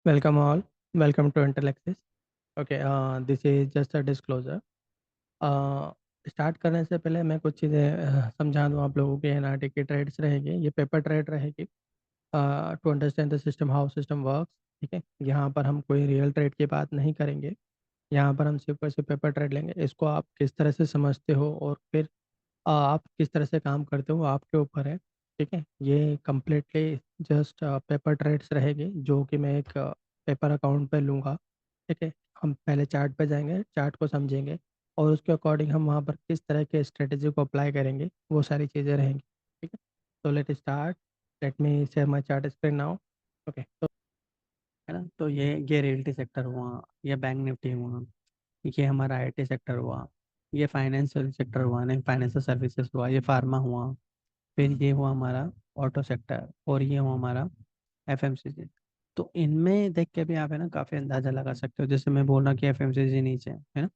Welcome all. Welcome to Intelexis. Okay, this is just a disclosure. Start करने से पहले मैं कुछ चीज़ें समझा दूँ आप लोगों के। एनआरटी की ट्रेड्स रहेगी, ये पेपर ट्रेड रहेगी to understand the system, how system works. ठीक है, यहाँ पर हम कोई रियल ट्रेड की बात नहीं करेंगे। यहाँ पर हम सिर्फ और सिर्फ पेपर ट्रेड लेंगे। इसको आप किस तरह से समझते हो और फिर आप किस तरह से काम करते हो आपके ऊपर है। ठीक है, ये कम्प्लीटली जस्ट पेपर ट्रेड्स रहेगी जो कि मैं एक पेपर अकाउंट पे लूँगा। ठीक है, हम पहले चार्ट पे जाएंगे, चार्ट को समझेंगे और उसके अकॉर्डिंग हम वहाँ पर किस तरह के स्ट्रेटेजी को अप्लाई करेंगे, वो सारी चीज़ें रहेंगी। ठीक है, तो let start. Let me share my chart screen now. Okay, तो है ना। तो ये रियल्टी सेक्टर हुआ, ये बैंक निफ्टी हुआ, ये हमारा आईटी सेक्टर हुआ, ये फाइनेंशियल सेक्टर हुआ, नहीं फाइनेंशियल सर्विसेज हुआ, ये फार्मा हुआ, फिर ये हुआ हमारा ऑटो सेक्टर और ये हुआ हमारा एफएमसीजी। तो इनमें देख के भी आप है ना काफ़ी अंदाज़ा लगा सकते हो। जैसे मैं बोल रहा कि एफएमसीजी नीचे है ना।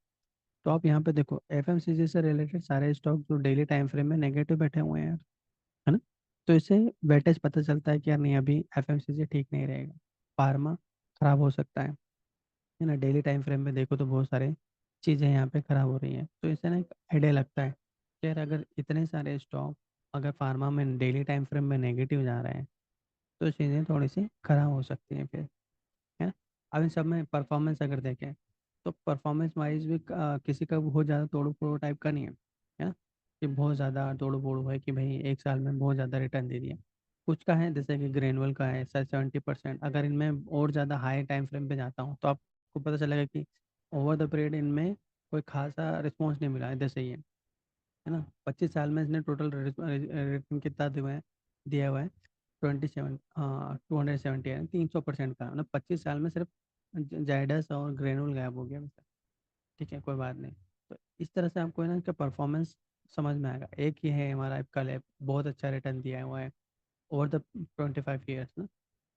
तो आप यहाँ पे देखो एफएमसीजी से रिलेटेड सारे स्टॉक जो डेली टाइम फ्रेम में नेगेटिव बैठे हुए हैं, है ना। तो इससे वेटेज पता चलता है कि यार नहीं, अभी एफएमसीजी ठीक नहीं रहेगा, फार्मा खराब हो सकता है ना। डेली टाइम फ्रेम में देखो तो बहुत सारे चीज़ें यहाँ पे खराब हो रही हैं। तो इससे ना एक आइडिया लगता है कि यार अगर इतने सारे स्टॉक अगर फार्मा में डेली टाइम फ्रेम में नेगेटिव जा रहे हैं तो चीज़ें थोड़ी सी खराब हो सकती हैं फिर, है ना। अब इन सब में परफॉर्मेंस अगर देखें तो परफॉर्मेंस वाइज भी किसी का बहुत ज़्यादा तोड़ू फोड़ू टाइप का नहीं है ना, कि बहुत ज़्यादा तोड़ू फोड़ू है कि भाई एक साल में बहुत ज़्यादा रिटर्न दे दिया। कुछ का है जैसे कि ग्रेनुअल का है सर 70%। अगर इनमें और ज़्यादा हाई टाइम फ्रेम पे जाता हूँ तो आपको पता चलेगा कि ओवर द पीरियड इनमें कोई खासा रिस्पॉन्स नहीं मिला है, जैसे ही है ना। 25 साल में इसने टोटल रिटर्न कितना दिया हुआ है 27, 270 है, 300% का, मतलब 25 साल में सिर्फ जायडस और ग्रेनुल गायब हो गया वैसे। ठीक है, कोई बात नहीं। तो इस तरह से आपको है ना इसका परफॉर्मेंस समझ में आएगा। एक ही है हमारा एप्कल है, बहुत अच्छा रिटर्न दिया हुआ है ओवर द 25 ईयर्स ना।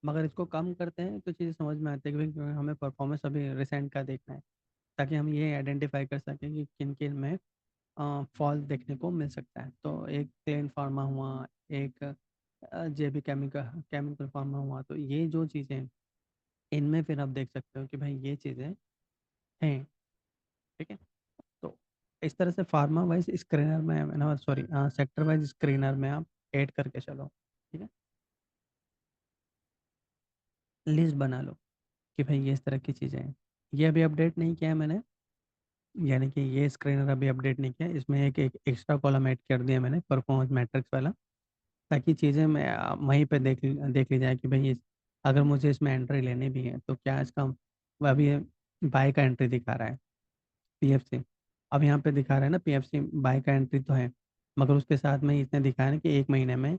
मगर इसको कम करते हैं तो चीज़ें समझ में आती है कि भाई क्योंकि हमें परफॉर्मेंस अभी रिसेंट का देखना है, ताकि हम ये आइडेंटिफाई कर सकें कि किन किन में फॉल देखने को मिल सकता है। तो एक प्लेन फार्मा हुआ, एक जेबी केमिकल केमिकल फार्मा हुआ। तो ये जो चीज़ें हैं इनमें फिर आप देख सकते हो कि भाई ये चीज़ें हैं। ठीक है, तो इस तरह से फार्मा वाइज स्क्रीनर में ना, सॉरी सेक्टर वाइज स्क्रीनर में आप ऐड करके चलो। ठीक है, लिस्ट बना लो कि भाई ये इस तरह की चीज़ें हैं। ये अभी अपडेट नहीं किया है मैंने, यानी कि ये स्क्रीनर अभी अपडेट नहीं किया, इसमें एक एक्स्ट्रा कॉलम ऐड कर दिया मैंने परफॉर्मेंस मैट्रिक्स वाला, ताकि चीज़ें मैं वहीं पे देख ली जाए कि भाई अगर मुझे इसमें एंट्री लेनी भी है तो क्या इसका वो अभी बाय का एंट्री दिखा रहा है पीएफसी। अब यहाँ पे दिखा रहा है ना पीएफसी बाय का एंट्री तो है, मगर उसके साथ में इसने दिखाया ना कि एक महीने में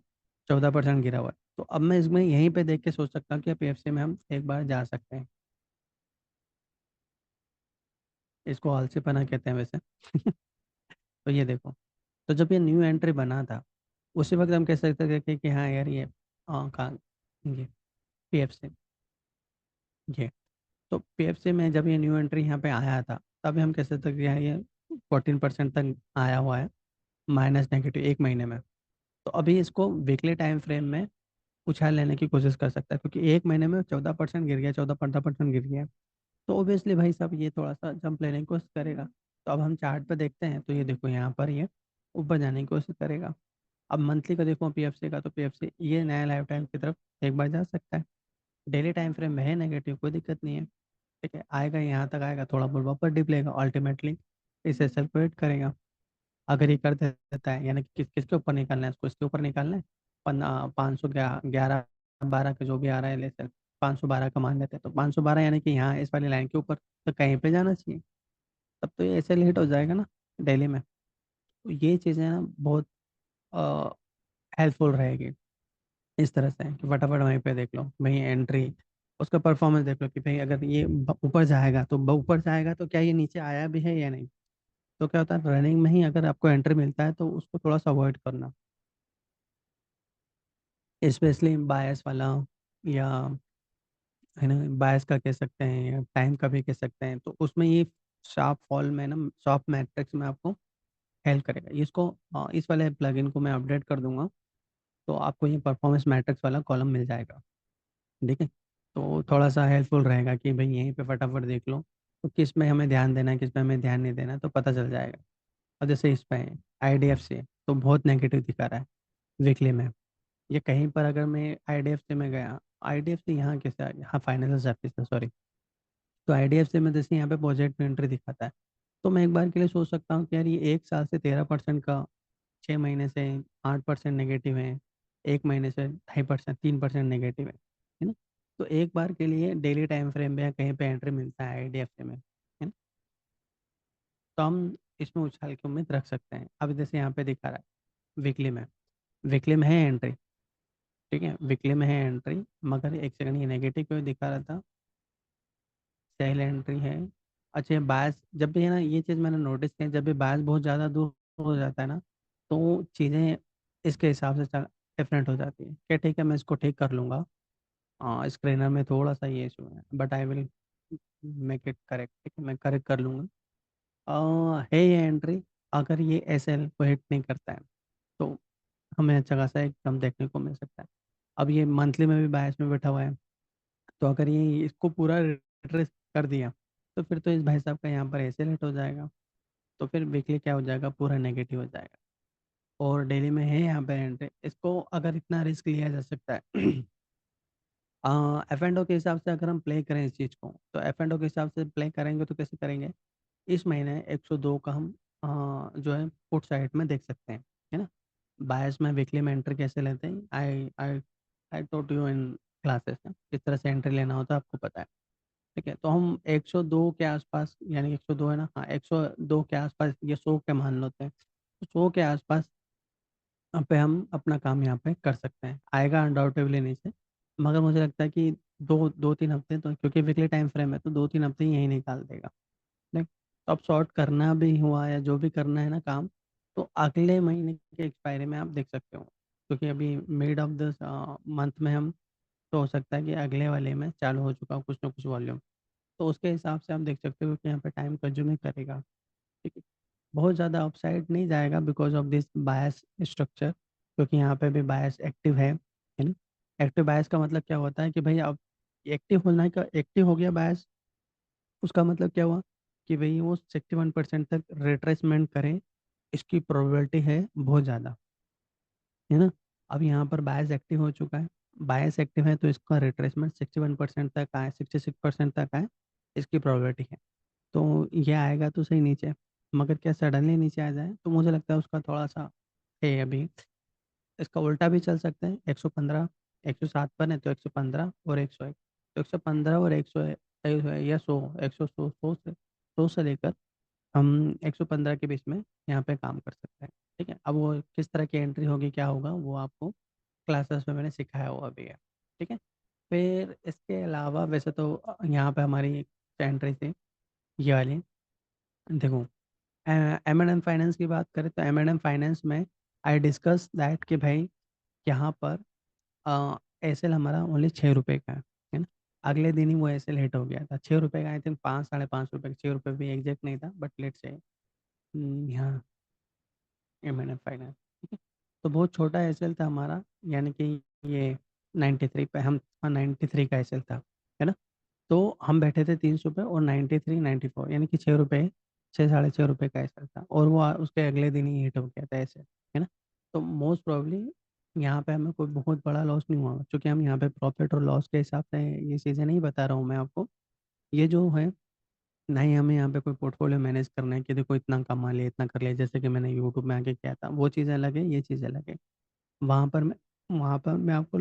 14% गिरा हुआ है। तो अब मैं इसमें यहीं पे देख के सोच सकता हूँ कि पीएफसी में हम एक बार जा सकते हैं। इसको आलसीपना कहते हैं वैसे। तो ये देखो, तो जब ये न्यू एंट्री बना था उसी वक्त हम कह सकते थे कि हाँ यार ये कहाँ, ये पीएफसी, ये तो पीएफसी में जब ये न्यू एंट्री यहाँ पे आया था तभी हम कह सकते थे कि हाँ ये 14% तक आया हुआ है माइनस नेगेटिव एक महीने में। तो अभी इसको वीकली टाइम फ्रेम में उछाल लेने की कोशिश कर सकता है, क्योंकि एक महीने में 14% गिर गया, 14-15% गिर गया। तो ऑब्वियसली भाई साहब ये थोड़ा सा जंप लेने की कोशिश करेगा। तो अब हम चार्ट पे देखते हैं तो ये देखो यहाँ पर ये ऊपर जाने की कोशिश करेगा। अब मंथली का देखो पीएफसी का, तो पीएफसी ये नया लाइफ टाइम की तरफ एक बार जा सकता है। डेली टाइम फ्रेम में है नेगेटिव, कोई दिक्कत नहीं है। ठीक है, आएगा यहाँ तक आएगा, थोड़ा बहुत वापस डिप लेगा, अल्टीमेटली इसे सेपरेट करेगा। अगर ये कर देता है, यानी कि किसके ऊपर निकालना है इसको, इसके ऊपर निकालना है 511 12 के जो भी आ रहा है लेकर 512 का मान लेते हैं, तो 512 यानी कि यहाँ इस वाली लाइन के ऊपर तो कहीं पे जाना चाहिए। तब तो ये ऐसे लेट हो जाएगा ना डेली में। तो ये चीज़ें ना बहुत हेल्पफुल रहेगी इस तरह से कि फटाफट वहीं पे देख लो भाई एंट्री, उसका परफॉर्मेंस देख लो कि भाई अगर ये ऊपर जाएगा तो ऊपर जाएगा तो क्या ये नीचे आया भी है या नहीं। तो क्या होता है रनिंग में ही अगर आपको एंट्री मिलता है तो उसको थोड़ा सा अवॉइड करना, स्पेशली बायस वाला, या है ना बायस का कह सकते हैं या टाइम का भी कह सकते हैं। तो उसमें ये शार्प फॉल में ना शॉर्प मैट्रिक्स में आपको हेल्प करेगा। इसको इस वाले प्लगइन को मैं अपडेट कर दूंगा तो आपको ये परफॉर्मेंस मैट्रिक्स वाला कॉलम मिल जाएगा। ठीक है, तो थोड़ा सा हेल्पफुल रहेगा कि भाई यहीं पे फटाफट देख लो, तो किस में हमें ध्यान देना है, किस में हमें ध्यान नहीं देना है, तो पता चल जाएगा। और जैसे इस पे IDFC तो बहुत नेगेटिव दिखा रहा है वीकली में। ये कहीं पर अगर मैं IDFC में गया, IDFC यहाँ कैसे आ गया, हाँ फाइनेंशियल सर्विस सॉरी, तो IDFC में जैसे यहाँ पे पॉजिटिव एंट्री दिखाता है, तो मैं एक बार के लिए सोच सकता हूँ कि यार ये 1 साल से 13% का, 6 महीने से 8% नेगेटिव है, 1 महीने से 2.5%, 3% नेगेटिव है ना। तो एक बार के लिए डेली टाइम फ्रेम में या कहीं पे एंट्री मिलता है IDFC में, है ना, तो हम इसमें उछाल की उम्मीद रख सकते हैं। अब जैसे यहाँ पे दिखा रहा है वीकली में है एंट्री, ठीक है, वीकली में है एंट्री, मगर एक सेकंड ये नेगेटिव क्यों दिखा रहा था, सेल एंट्री है। अच्छा, बायस जब भी है ना, ये चीज़ मैंने नोटिस किया, जब भी बायस बहुत ज़्यादा दूर हो जाता है ना, तो चीज़ें इसके हिसाब से डिफरेंट हो जाती है। क्या ठीक है, मैं इसको ठीक कर लूँगा। स्क्रीनर में थोड़ा सा ये इशू है, but I will make it correct, ठीक है, मैं करेक्ट कर लूँगा। है ये एंट्री, अगर ये SL को हिट नहीं करता है तो हमें अच्छा खासा एक कम देखने को मिल सकता है। अब ये मंथली में भी बायस में बैठा हुआ है, तो अगर ये इसको पूरा रिट्रेस कर दिया, तो फिर तो इस भाई साहब का यहाँ पर ऐसे लेट हो जाएगा, तो फिर वीकली क्या हो जाएगा, पूरा नेगेटिव हो जाएगा। और डेली में है यहाँ पे एंट्री, इसको अगर इतना रिस्क लिया जा सकता है F&O के हिसाब से अगर हम प्ले करें इस चीज़ को, तो F&O के हिसाब से प्ले करेंगे तो कैसे करेंगे, इस महीने 102 का हम जो है पुट साइड में देख सकते हैं, है ना। बायस में वीकली में एंट्री कैसे लेते हैं, आई आई आई टोट यू इन क्लासेस, किस तरह से एंट्री लेना होता है आपको पता है, ठीक है। तो हम 102 के आसपास, यानी 102 है ना, हाँ 102 के आसपास, ये 100 के मान लेते हैं, तो 100 के आसपास पे हम अपना काम यहाँ पे कर सकते हैं। आएगा अनडाउटेबली नीचे, मगर मुझे लगता है कि 2-3 हफ्ते, तो क्योंकि वीकली टाइम फ्रेम है तो 2-3 हफ्ते ही यही निकाल देगा, नहीं। तो अब शॉर्ट करना भी हुआ या जो भी करना है ना काम, तो अगले महीने के एक्सपायरी में आप देख सकते हो, क्योंकि अभी मिड ऑफ द मंथ में हम, तो हो सकता है कि अगले वाले में चालू हो चुका हो कुछ ना कुछ वॉल्यूम, तो उसके हिसाब से आप देख सकते हो कि यहाँ पे टाइम कंज्यूमिंग करेगा, ठीक है। बहुत ज़्यादा अपसाइड नहीं जाएगा because of this bias structure, क्योंकि यहाँ पे भी बायस एक्टिव है ना। एक्टिव बायस का मतलब क्या होता है कि भाई अब एक्टिव हो गया बायस, उसका मतलब क्या हुआ कि भाई वो 61% तक रिट्रेसमेंट करे, इसकी प्रोबेबिलिटी है बहुत ज़्यादा, है ना। अब यहाँ पर बायस एक्टिव हो चुका है, बायस एक्टिव है तो इसका रिट्रेसमेंट 61% तक आए, 66% तक आए, इसकी प्रोबेबिलिटी है। तो ये आएगा तो सही नीचे, मगर क्या सडनली नीचे आ जाए, तो मुझे लगता है उसका थोड़ा सा है अभी। इसका उल्टा भी चल सकता है, 115, 107 पर है तो 115 और 101, तो 115 और 100 या 100, 100, 100 से 100 से लेकर हम 115 के बीच में यहाँ पे काम कर सकते हैं, ठीक है। अब वो किस तरह की एंट्री होगी, क्या होगा, वो आपको क्लासेस में मैंने सिखाया हुआ भी है, ठीक है। फिर इसके अलावा वैसे तो यहाँ पे हमारी एंट्री थी ये वाली, देखो M&M फाइनेंस की बात करें तो M&M फाइनेंस में आई डिस्कस दैट कि भाई यहाँ पर एसएल हमारा ओनली 6 रुपये का है ना। अगले दिन ही वो एसएल हिट हो गया था, 6 रुपये का, आई थिंक 5, 5.5 रुपये, 6 रुपये भी एग्जैक्ट नहीं था, बट लेट से यहाँ M&M फाइनेंस, ठीक है। तो बहुत छोटा एसएल था हमारा, यानी कि ये 93 पे हम, हाँ 93 का एसएल था, है ना। तो हम बैठे थे 300 पे, और 93, 94 यानी कि 6 रुपये, 6, 6.5 रुपये का ऐसा था, और वो उसके अगले दिन ही हिट हो गया था ऐसे, है ना। तो मोस्ट प्रॉब्ली यहाँ पे हमें कोई बहुत बड़ा लॉस नहीं हुआ, क्योंकि हम यहाँ पे प्रॉफिट और लॉस के हिसाब से ये चीज़ें नहीं बता रहा हूँ मैं आपको, ये जो है, ना ही हमें यहाँ पे कोई पोर्टफोलियो मैनेज करना है कि देखो इतना कमा लिया, इतना कर लिया, जैसे कि मैंने यूट्यूब में आके किया था, वो चीज़ें अलग है, ये चीज़ अलग है। वहाँ पर मैं वहाँ पर मैं आपको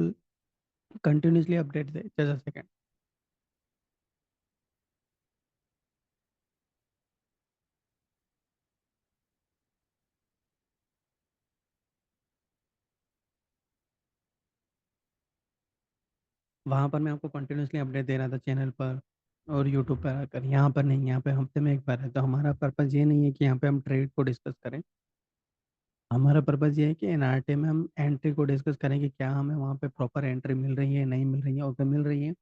कंटिन्यूसली अपडेट दे, जैसा सेकेंड, वहाँ पर मैं आपको कंटिन्यूअसली अपडेट दे रहा था चैनल पर और यूट्यूब पर आकर, यहाँ पर नहीं, यहाँ पे हफ्ते में एक बार है। तो हमारा पर्पज़ ये नहीं है कि यहाँ पे हम ट्रेड को डिस्कस करें, हमारा पर्पज़ ये है कि एनआरटी में हम एंट्री को डिस्कस करें कि क्या हमें वहाँ पे प्रॉपर एंट्री मिल रही है, नहीं मिल रही है, और अगर मिल रही है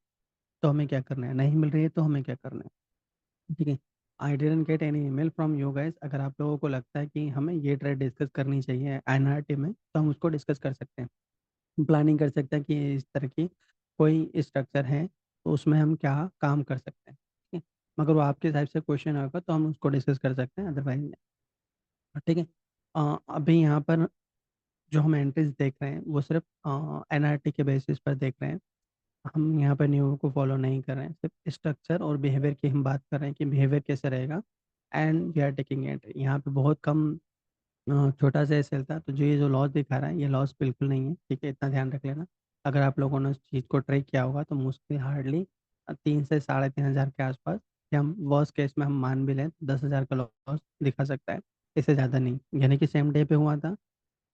तो हमें क्या करना है, नहीं मिल रही है तो हमें क्या करना है, ठीक है। I didn't get any email from you guys, अगर आप लोगों को लगता है कि हमें ये ट्रेड डिस्कस करनी चाहिए एनआरटी में, तो हम उसको डिस्कस कर सकते हैं, प्लानिंग कर सकते हैं कि इस तरह की कोई स्ट्रक्चर है तो उसमें हम क्या काम कर सकते हैं, ठीक है। मगर वो आपके हिसाब से क्वेश्चन होगा तो हम उसको डिस्कस कर सकते हैं, अदरवाइज नहीं। ठीक है। अभी यहाँ पर जो हम एंट्रीज देख रहे हैं वो सिर्फ एनआरटी के बेसिस पर देख रहे हैं। हम यहाँ पर नियमों को फॉलो नहीं कर रहे हैं, सिर्फ स्ट्रक्चर और बिहेवियर की हम बात कर रहे हैं कि बिहेवियर कैसे रहेगा। And we are taking entry, यहाँ पे बहुत कम छोटा सा एसेल था, तो जो ये जो लॉस दिखा रहा है ये लॉस बिल्कुल नहीं है, ठीक है, इतना ध्यान रख लेना। अगर आप लोगों ने उस चीज़ को ट्राई किया होगा तो मुश्किल हार्डली 3 से 3.5 हज़ार के आसपास, या हम वर्स्ट केस में हम मान भी लें तो 10 हज़ार का लॉस दिखा सकता है, इससे ज़्यादा नहीं। यानी कि सेम डे पे हुआ था,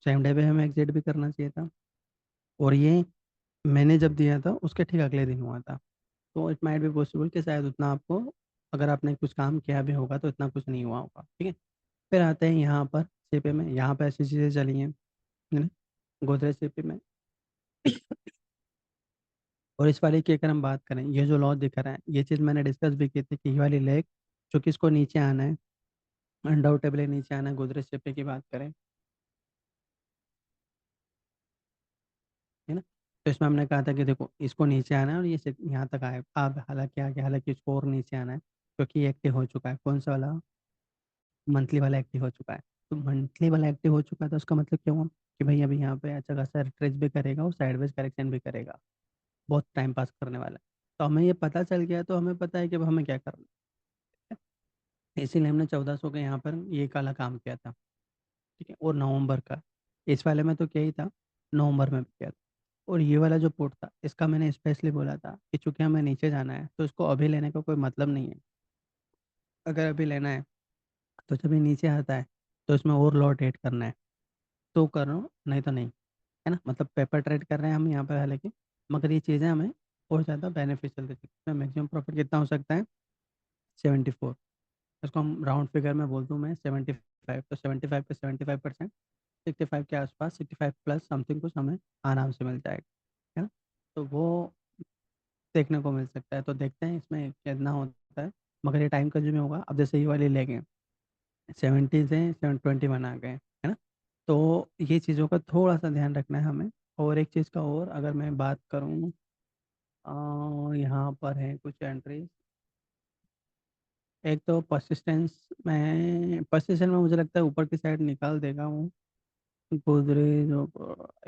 सेम डे पे हमें एग्जिट भी करना चाहिए था, और ये मैंने जब दिया था उसके ठीक अगले दिन हुआ था। तो इट माइट बी पॉसिबल कि शायद उतना आपको, अगर आपने कुछ काम किया भी होगा तो इतना कुछ नहीं हुआ होगा, ठीक है। फिर आते हैं यहाँ पर सीपी में, यहाँ पर ऐसी चीज़ें चली हैं, है ना, गोदरेज सीपी में। और इस वाले की अगर हम बात करें, ये जो लॉ दिख रहा है ये चीज़ मैंने डिस्कस भी की थी कि ये वाली लेग जो कि इसको नीचे आना है, अनडाउटेबली नीचे आना है गोदरेज सीपी की बात करें, है ना। तो इसमें हमने कहा था कि देखो इसको नीचे आना है और ये यहाँ तक आए, अब हालांकि आगे हालांकि इसको और नीचे आना है क्योंकि ये एक्टिव हो चुका है, कौन सा वाला, मंथली वाला एक्टिव हो चुका है। तो मंथली वाला एक्टिव हो चुका है तो उसका मतलब क्या हुआ कि भाई अभी यहाँ पे अच्छा खासा रिट्रेस भी करेगा और साइडवेज करेक्शन भी करेगा, बहुत टाइम पास करने वाला है। तो हमें ये पता चल गया तो हमें पता है कि अब हमें क्या करना है, इसीलिए हमने 1400 के यहाँ पर ये काला काम किया था, ठीक है। और नवंबर का, इस वाले में तो क्या ही था, नवंबर में भी किया था। और ये वाला जो पोर्ट था इसका मैंने स्पेशली बोला था कि चूंकि हमें नीचे जाना है तो इसको अभी लेने का कोई मतलब नहीं है। अगर अभी लेना है तो जब ये नीचे आता है तो इसमें और लॉट ऐड करना है तो करो, नहीं तो नहीं, है ना। मतलब पेपर ट्रेड कर रहे हैं हम यहाँ पर हालांकि, मगर ये चीज़ें हमें और ज़्यादा बेनिफिशियल देती है। मैक्सिमम प्रॉफिट कितना हो सकता है, 74। इसको हम राउंड फिगर में बोल दूँ मैं 75, तो 75 पे 75%, 65 के आसपास, 65 प्लस समथिंग कुछ हमें आराम से मिल जाएगा, है ना। तो वो देखने को मिल सकता है, तो देखते हैं इसमें कितना होता है। मगर ये टाइम कंज्यूमिंग होगा। अब जैसे ये वाले लेंगे 70 से 721 आ गए, है ना। तो ये चीज़ों का थोड़ा सा ध्यान रखना है हमें। और एक चीज़ का और अगर मैं बात करूँ, यहाँ पर है कुछ एंट्रीज। एक तो परसिस्टेंस में मुझे लगता है ऊपर की साइड निकाल देगा वो गोदरेज,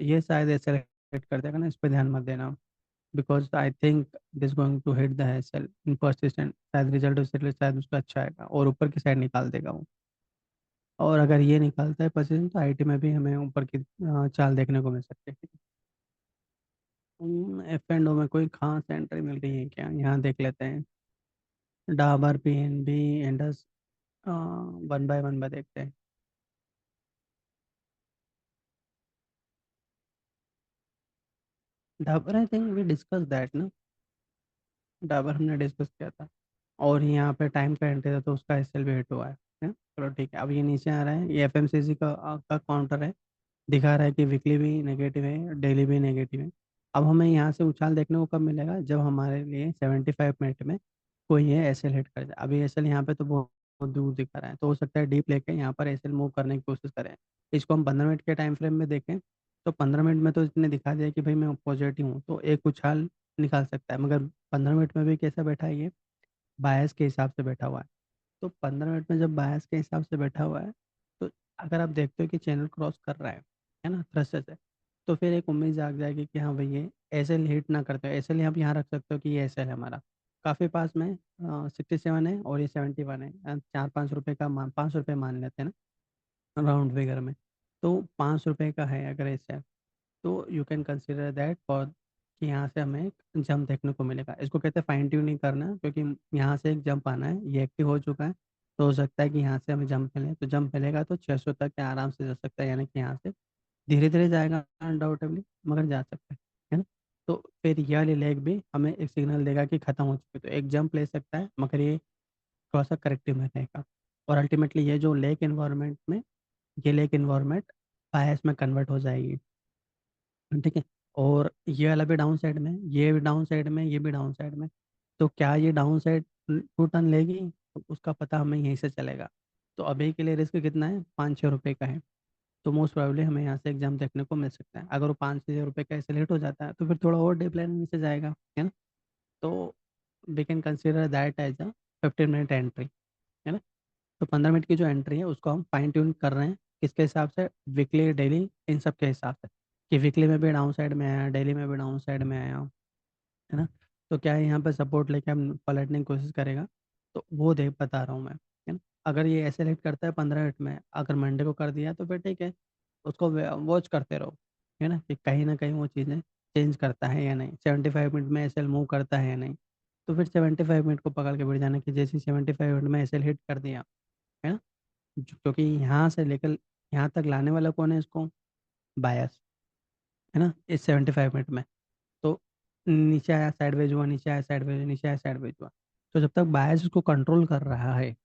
ये शायद ऐसे रेट कर देगा ना, इस पर ध्यान मत देना। Because I think this going to hit the SL in persistent, शायद रिजल्ट उससे शायद उसका अच्छा आएगा और ऊपर की साइड निकाल देगा वो। और अगर ये निकालता है परसिस्टेंट तो आईटी में भी हमें ऊपर की चाल देखने को मिल सकती है। एफ एंड ओ में कोई खास एंट्री मिल रही है क्या, यहाँ देख लेते हैं। Dabur PNB Indus, one by one by देखते हैं। Dabur I think we discuss that ना, डाबर हमने डिस्कस किया था। और यहाँ पे टाइम का एंट्री था तो उसका एसएल भी हिट हुआ है। चलो ठीक है, अब ये नीचे आ रहा है, ये एफएमसीजी का काउंटर है, दिखा रहा है कि वीकली भी नेगेटिव है, डेली भी नेगेटिव है। अब हमें यहाँ से उछाल देखने को कब मिलेगा, जब हमारे लिए 75 मिनट में कोई ये एसएल हिट कर जाए। अभी एसएल यहाँ पे तो बहुत बहुत दूर दिखा रहा है, तो हो सकता है डीप लेके यहाँ पर एसएल मूव करने की कोशिश करें। इसको हम 15 मिनट के टाइम फ्रेम में देखें तो 15 मिनट में तो इसने दिखा दिया कि भाई मैं पॉजिटिव हूँ, तो एक उछाल निकाल सकता है। मगर 15 मिनट में भी कैसा बैठा है ये, बायस के हिसाब से बैठा हुआ है। तो 15 मिनट में जब बायस के हिसाब से बैठा हुआ है, तो अगर आप देखते हो कि चैनल क्रॉस कर रहा है ना, थ्रस्टर से, तो फिर एक उम्मीद जाग जाएगी कि हाँ भाई ये ऐसे हिट ना करते हो। ऐसे लिए आप यहाँ रख सकते हो कि ये ऐसे है हमारा काफ़ी पास में, 67 है और ये 71 है, 4-5 रुपये का मान, 5 रुपये मान लेते हैं ना राउंड फिगर में। तो 5 रुपये का है अगर ऐसे, तो you can consider that for कि यहाँ से हमें एक जंप देखने को मिलेगा। इसको कहते हैं फाइन ट्यूनिंग करना, क्योंकि यहाँ से एक जंप आना है, ये एक्टिव हो चुका है, तो हो सकता है कि यहाँ से हमें जंप मिले। तो जंप मिलेगा तो 600 तक के आराम से जा सकता है, यानी कि यहाँ से धीरे धीरे जाएगा अनडाउटेबली, मगर जा सकता है ना। तो फिर ये वाली लेग भी हमें एक सिग्नल देगा कि खत्म हो चुकी है, तो एक जंप ले सकता है, मगर ये थोड़ा सा करेक्टिव में रहेगा। और अल्टीमेटली ये जो लेक इन्वायरमेंट में, ये लेक इन्वायरमेंट बायस में कन्वर्ट हो जाएगी, ठीक है। और ये वाला भी डाउन साइड में, ये भी डाउन साइड में, ये भी डाउन साइड में। तो क्या ये डाउन साइड टू टर्न लेगी, तो उसका पता हमें यहीं से चलेगा। तो अभी के लिए रिस्क कितना है, 5-6 रुपये का है। तो मोस्ट प्रोबेबली हमें यहाँ से एग्जाम देखने को मिल सकता है। अगर वो 5-6 रुपये का ऐसे लेट हो जाता है तो फिर थोड़ा और डिप्लाइन नीचे जाएगा, है ना। तो we can consider that as a 15 minute entry, है ना। तो 15 मिनट की जो एंट्री है उसको हम फाइन ट्यून कर रहे हैं, किसके हिसाब से, वीकली, डेली, इन सब के हिसाब से, कि वीकली में भी डाउन साइड में आया, डेली में भी डाउन साइड में आया, है ना। तो क्या है, यहाँ पे सपोर्ट लेके हम पलटने की कोशिश करेगा, तो वो देख बता रहा हूँ मैं, है ना। अगर ये ऐसे लेट करता है 15 मिनट में, अगर मंडे को कर दिया तो फिर ठीक है, उसको वॉच करते रहो, है ना कि ना कहीं वो चीज़ें चेंज करता है या नहीं, 75 मिनट में एसएल मूव करता है या नहीं। तो फिर 75 मिनट को पकड़ के बैठ जाना कि जैसे 75 मिनट में एसएल हिट कर दिया, है ना। क्योंकि यहाँ से लेकर यहाँ तक लाने वाला कौन है इसको, बायस, है ना, इस 75 मिनट में। तो नीचे आया साइडवेज हुआ, नीचे आया साइडवेज, नीचे आया साइडवेज हुआ। तो जब तक बायस उसको कंट्रोल कर रहा है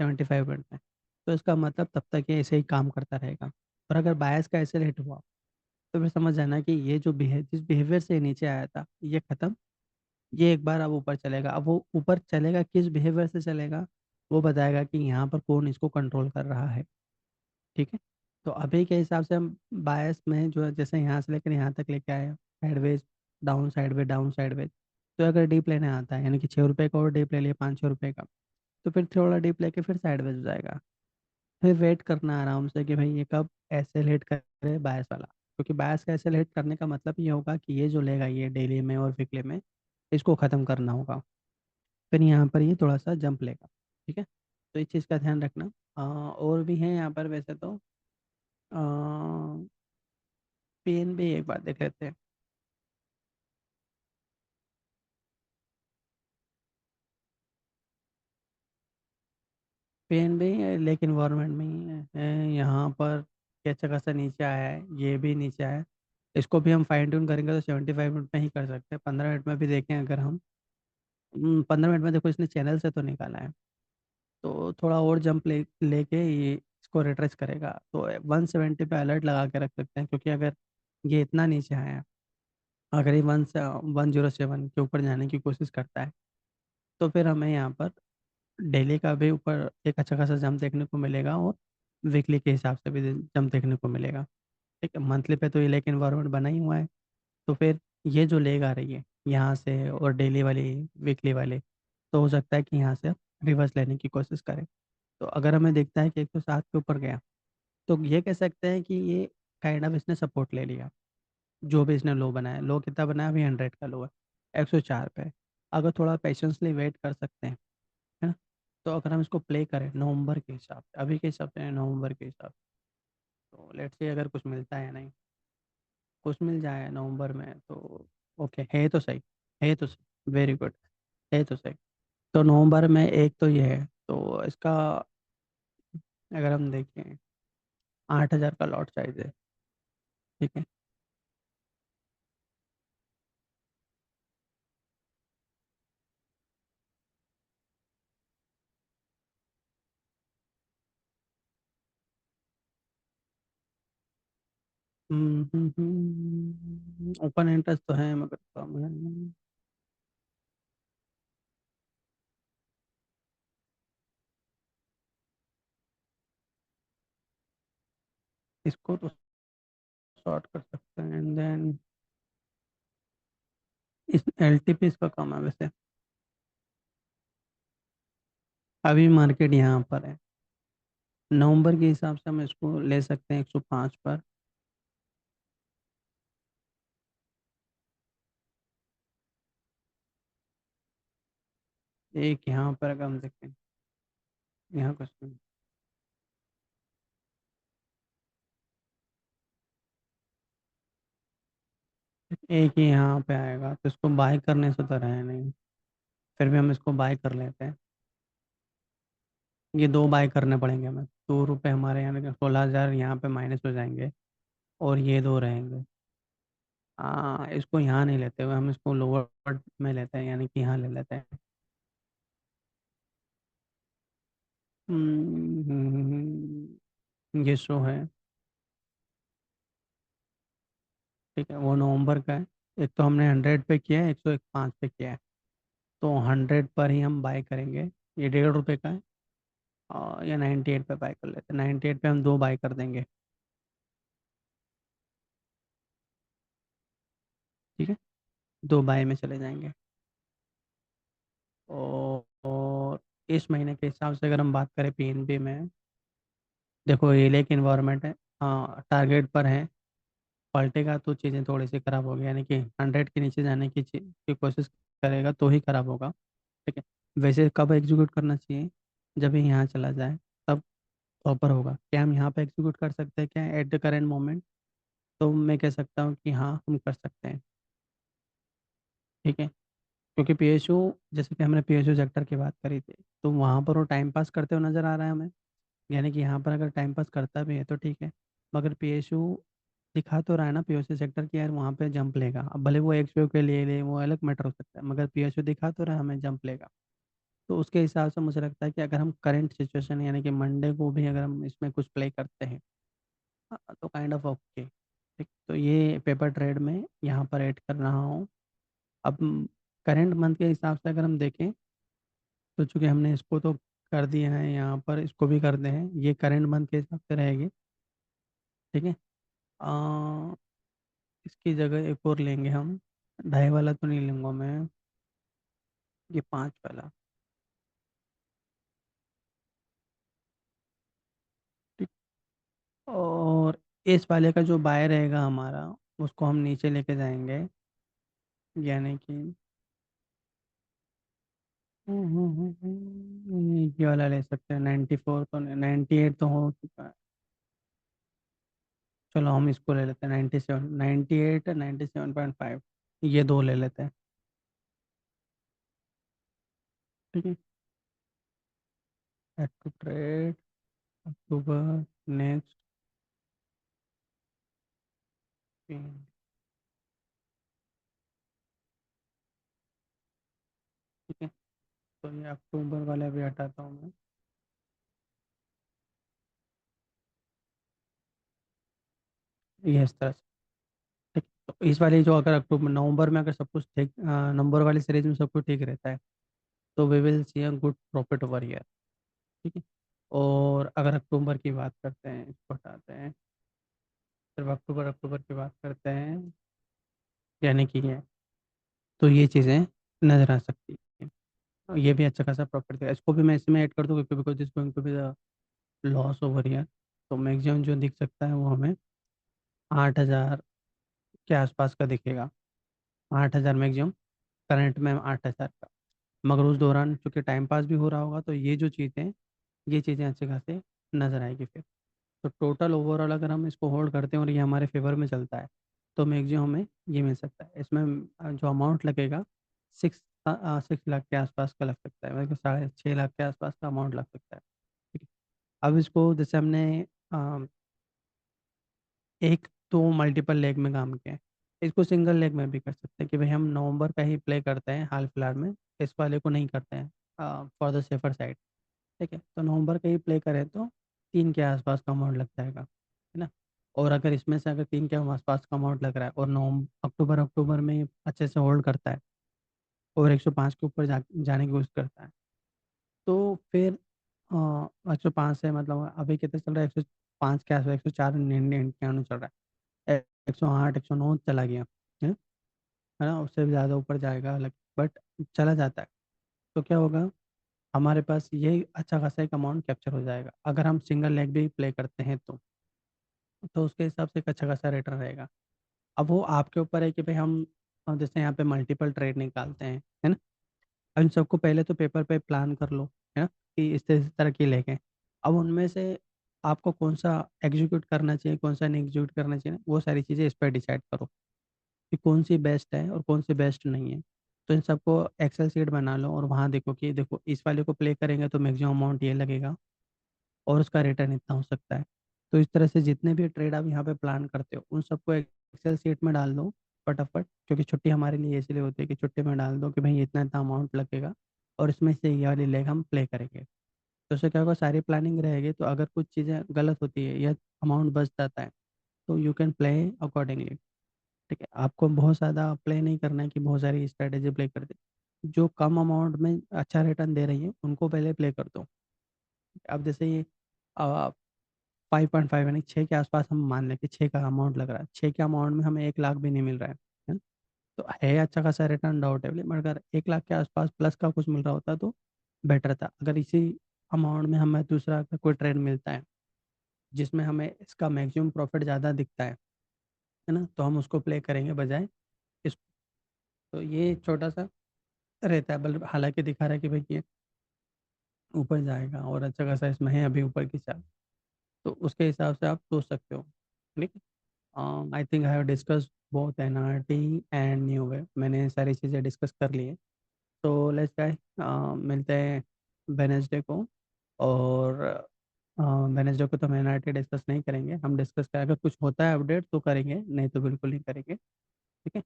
75 मिनट में, तो इसका मतलब तब तक ये ऐसे ही काम करता रहेगा। और अगर बायस का ऐसे हिट हुआ, तो फिर समझ जाना कि ये जो जिस बिहेवियर से नीचे आया था ये खत्म, ये एक बार अब ऊपर चलेगा। अब वो ऊपर चलेगा, किस बिहेवियर से चलेगा, वो बताएगा कि यहाँ पर कौन इसको कंट्रोल कर रहा है, ठीक है। तो अभी के हिसाब से हम बायस में जो है, जैसे यहाँ से लेकर यहाँ तक लेके आए, sideways, down sideways, down sideways. तो अगर डीप लेने आता है, यानी कि 6 रुपये का और डीप ले लिया, 5-6 रुपये का, तो फिर थोड़ा डीप लेके फिर साइडवेज हो जाएगा। फिर वेट करना आराम से कि भाई ये कब ऐसे हिट करे बायस वाला, क्योंकि बायस का ऐसे हिट करने का मतलब ये होगा कि ये जो लेगा ये डेली में और वीकली में, इसको ख़त्म करना होगा। फिर यहाँ पर ये थोड़ा सा जंप लेगा, ठीक है। तो इस चीज़ का ध्यान रखना। और भी है यहाँ पर वैसे तो, पेन भी एक बार देख लेते हैं। पेन भी है, लेकिन गवर्नमेंट में ही है यहाँ पर, कि अच्छा खासा नीचे आया है, ये भी नीचे आया है। इसको भी हम फाइन ट्यून करेंगे तो 75 मिनट में ही कर सकते हैं। 15 मिनट में भी देखें अगर हम, 15 मिनट में देखो इसने चैनल से तो निकाला है, तो थोड़ा और जंप लेके ये इसको रिट्रेस करेगा, तो 170 पे अलर्ट लगा के रख सकते हैं, क्योंकि अगर ये इतना नीचे आया है, अगर ये 107 के ऊपर जाने की कोशिश करता है, तो फिर हमें यहाँ पर डेली का भी ऊपर एक अच्छा खासा जंप देखने को मिलेगा, और वीकली के हिसाब से भी जंप देखने को मिलेगा, ठीक है। मंथली पे तो ये लेकिन इन्वायरमेंट बना ही हुआ है, तो फिर ये जो लेग आ रही है यहाँ से, और डेली वाली, वीकली वाली, तो हो सकता है कि यहाँ से रिवर्स लेने की कोशिश करें। तो अगर हमें दिखता है कि 107 के ऊपर गया, तो ये कह सकते हैं कि ये काइंड ऑफ इसने सपोर्ट ले लिया। जो भी इसने लो बनाया, लो कितना बनाया, अभी 100 का लो है, 104 पे। अगर थोड़ा पेशेंसली वेट कर सकते हैं, है ना। तो अगर हम इसको प्ले करें नवंबर के हिसाब से, अभी के हिसाब से नवंबर के हिसाब से, तो लेट्स से अगर कुछ मिलता है या नहीं, कुछ मिल जाए नवंबर में तो ओके, है तो सही, है तो सही, वेरी गुड, है तो सही। तो नवंबर में एक तो ये है, तो इसका अगर हम देखें, 8,000 का लॉट साइज है, ठीक है। ओपन इंटरेस्ट तो है मगर कम है। इसको तो शॉर्ट कर सकते हैं, एंड देन इस एलटीपी इसका कम है वैसे। अभी मार्केट यहाँ पर है, नवंबर के हिसाब से हम इसको ले सकते हैं 105 पर। एक यहाँ पर अगर हम देखें, यहाँ कुछ नहीं। एक ही यहाँ पे आएगा, तो इसको बाय करने से तो रहे नहीं, फिर भी हम इसको बाय कर लेते हैं। ये दो बाय करने पड़ेंगे हमें, 2 रुपये हमारे यहाँ के 16,000 यहाँ पे माइनस हो जाएंगे, और ये दो रहेंगे। हाँ, इसको यहाँ नहीं लेते हुए हम इसको लोअर में लेते हैं, यानी कि यहाँ ले लेते हैं। ये शो है, ठीक है, वो नवंबर का है। एक तो हमने 100 पे किया है, 105 पे किया है, तो 100 पर ही हम बाय करेंगे। ये 1.5 रुपये का है, और या 98 पे बाय कर लेते हैं, 98 पे हम दो बाय कर देंगे, ठीक है। दो बाय में चले जाएंगे। और इस महीने के हिसाब से अगर हम बात करें पीएनबी में, देखो ये लेक इन्वायरमेंट है, हाँ टारगेट पर है, पलटेगा तो चीज़ें थोड़ी सी खराब होगी, यानी कि 100 के नीचे जाने की कोशिश करेगा तो ही खराब होगा। ठीक है। वैसे कब एग्जीक्यूट करना चाहिए, जब ये यहाँ चला जाए तब प्रॉपर होगा। क्या हम यहाँ पे एग्जीक्यूट कर सकते हैं क्या एट द करेंट मोमेंट? तो मैं कह सकता हूँ कि हाँ हम कर सकते हैं। ठीक है। क्योंकि पीएसयू, जैसे कि हमने पीएसयू सेक्टर की बात करी थी, तो वहाँ पर वो टाइम पास करते हुए नजर आ रहा है हमें। यानी कि यहाँ पर अगर टाइम पास करता भी है तो ठीक है, मगर पीएसयू दिखा तो रहा है ना पीओसी सेक्टर की, यार वहाँ पे जंप लेगा। अब भले वो एक्सपीओ के लिए ले, वो अलग मैटर हो सकता है, मगर पीएसयू दिखा तो रहा है हमें जंप लेगा। तो उसके हिसाब से मुझे लगता है कि अगर हम करंट सिचुएशन यानी कि मंडे को भी अगर हम इसमें कुछ प्ले करते हैं, तो काइंड ऑफ ओके। ठीक, तो ये पेपर ट्रेड में यहाँ पर ऐड कर रहा हूँ। अब करंट मंथ के हिसाब से अगर हम देखें, तो चूंकि हमने इसको तो कर दिया है, यहाँ पर इसको भी कर दे हैं, ये करंट मंथ के हिसाब से रहेगी। ठीक है। अ, इसकी जगह एक और लेंगे हम, 2.5 वाला तो नहीं लूंगा मैं, ये 5 वाला। ठीक। और इस वाले का जो बाय रहेगा हमारा, उसको हम नीचे लेके जाएंगे, यानी कि ये वाला ले सकते हैं। 94 तो नहीं, 98 तो हो चुका है। चलो हम इसको ले लेते हैं, 97, 98, 97.5, ये दो ले लेते हैं। ठीक है। Add to trade October next. ठीक है। तो ये अक्टूबर वाला भी हटाता हूँ मैं, ये इस तरह से। ठीक। तो इस वाली जो, अगर अक्टूबर नवंबर में अगर सब कुछ ठीक, नवंबर वाली सीरीज में सब कुछ ठीक रहता है, तो we will see a good profit over year. ठीक है। और अगर अक्टूबर की बात करते हैं, इसको हटाते हैं, सिर्फ अक्टूबर अक्टूबर की बात करते हैं, यानी कि ये, तो ये चीज़ें नजर आ सकती हैं। और ये भी अच्छा खासा प्रॉफिट देगा, इसको भी मैं इसमें ऐड कर दूँ क्योंकि because this going to be the loss over year. तो मैक्सिमम जो दिख सकता है वो हमें 8,000 के आसपास का दिखेगा। 8,000 मैक्सिमम, करंट में 8,000 का। मगर उस दौरान चूंकि टाइम पास भी हो रहा होगा, तो ये चीज़ें अच्छे खासे नजर आएगी फिर। तो टोटल ओवरऑल अगर हम इसको होल्ड करते हैं और ये हमारे फेवर में चलता है, तो मैक्सिमम हमें ये मिल सकता है। इसमें जो अमाउंट लगेगा, 6 लाख के आसपास का लग सकता है, मतलब 6.5 लाख के आसपास का अमाउंट लग सकता है। ठीक है। अब इसको जैसे हमने अ, एक तो मल्टीपल लेग में काम किया है, इसको सिंगल लेग में भी कर सकते हैं कि भाई हम नवंबर का ही प्ले करते हैं हाल फिलहाल में, इस वाले को नहीं करते हैं, फॉर द सेफर साइड। ठीक है। तो नवंबर का ही प्ले करें तो 3 के आसपास का अमाउंट लग जाएगा, है ना। और अगर इसमें से अगर 3 के आसपास का अमाउंट लग रहा है और नवंबर अक्टूबर अक्टूबर में ये अच्छे से होल्ड करता है और 105 के ऊपर जाने की कोशिश करता है, तो फिर 105 से मतलब अभी कितने चल रहा है, 105 के आसपास, 104 99 चल रहा है, 108 109 चला गया है ना, उससे भी ज़्यादा ऊपर जाएगा अलग, बट चला जाता है। तो क्या होगा, हमारे पास ये अच्छा खासा एक अमाउंट कैप्चर हो जाएगा अगर हम सिंगल लेग भी प्ले करते हैं तो उसके हिसाब से एक अच्छा खासा रिटर्न रहेगा। अब वो आपके ऊपर है कि भाई हम जैसे यहाँ पे मल्टीपल ट्रेड निकालते हैं, है ना। अब इन सबको पहले तो पेपर पे प्लान कर लो, है ना, कि इस तरह की लेके, अब उनमें से आपको कौन सा एग्जीक्यूट करना चाहिए, कौन सा नहीं एग्जीक्यूट करना चाहिए, वो सारी चीज़ें इस पर डिसाइड करो कि कौन सी बेस्ट है और कौन सी बेस्ट नहीं है। तो इन सबको एक्सेल शीट बना लो और वहाँ देखो कि देखो इस वाले को प्ले करेंगे तो मैक्सिमम अमाउंट ये लगेगा और उसका रिटर्न इतना हो सकता है। तो इस तरह से जितने भी ट्रेड आप यहाँ पे प्लान करते हो, उन सबको एक्सेल शीट में डाल दो फटाफट, क्योंकि छुट्टी हमारे लिए इसलिए होती है कि छुट्टी में डाल दो कि भाई इतना इतना अमाउंट लगेगा और इसमें से ये वाली लेग हम प्ले करेंगे। तो उससे क्या होगा, सारी प्लानिंग रहेगी, तो अगर कुछ चीज़ें गलत होती है या अमाउंट बच जाता है, तो यू कैन प्ले अकॉर्डिंगली। ठीक है। आपको बहुत ज़्यादा प्ले नहीं करना है कि बहुत सारी स्ट्रेटेजी प्ले कर दे, जो कम अमाउंट में अच्छा रिटर्न दे रही है उनको पहले प्ले कर दो। अब जैसे ये 5.5 यानी 6 के आसपास हम मान लें कि 6 का अमाउंट लग रहा है, 6 के अमाउंट में हमें 1 लाख भी नहीं मिल रहा है ना। तो है अच्छा खासा रिटर्न डाउटेबली, मगर अगर 1 लाख के आसपास प्लस का कुछ मिल रहा होता तो बेटर था। अगर इसी अमाउंट में हमें दूसरा अगर कोई ट्रेड मिलता है जिसमें हमें इसका मैक्सिमम प्रॉफिट ज़्यादा दिखता है ना, तो हम उसको प्ले करेंगे बजाय इस। तो ये छोटा सा रहता है, बल हालांकि दिखा रहा है कि भाई ये ऊपर जाएगा और अच्छा खासा इसमें है अभी ऊपर की चाल, तो उसके हिसाब से आप सोच सकते हो। ठीक है, I think I have discuss both NRT and new way, मैंने सारी चीज़ें डिस्कस कर ली है। तो लेट्स गाइस मिलते हैं वेनेसडे को। और वेनेसडे को तो हम एनआरटी डिस्कस नहीं करेंगे, हम डिस्कस करें अगर कुछ होता है अपडेट तो करेंगे, नहीं तो बिल्कुल नहीं करेंगे। ठीक है,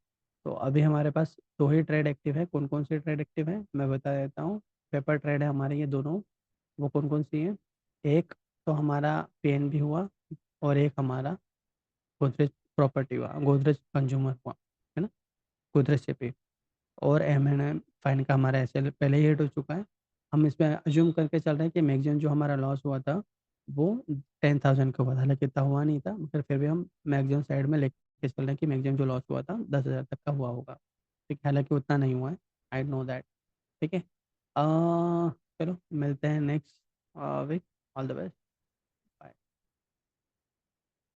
तो अभी हमारे पास 2 ही ट्रेड एक्टिव है। कौन कौन सी ट्रेड एक्टिव है मैं बता देता हूँ। पेपर ट्रेड है हमारे ये दोनों। वो कौन कौन सी है? एक तो हमारा पीएनबी हुआ, और एक हमारा गोदरेज प्रॉपर्टी हुआ, गोदरेज कंज्यूमर हुआ, है ना, गोदरेज शिपिंग। और M&M फाइन का हमारा एसएल पहले ही हिट हो चुका है। हम इसमें अज्यूम करके चल रहे हैं कि मैक्सिमम जो हमारा लॉस हुआ था वो 10,000 का हुआ था, हालांकि इतना हुआ नहीं था, मगर फिर भी हम मैक्सिमम साइड में लेके चल रहे हैं कि मैक्सिमम जो लॉस हुआ था 10,000 तक का हुआ होगा। ठीक है, हालांकि उतना नहीं हुआ है, आई नो दैट। ठीक है, चलो मिलते हैं next week. All the best.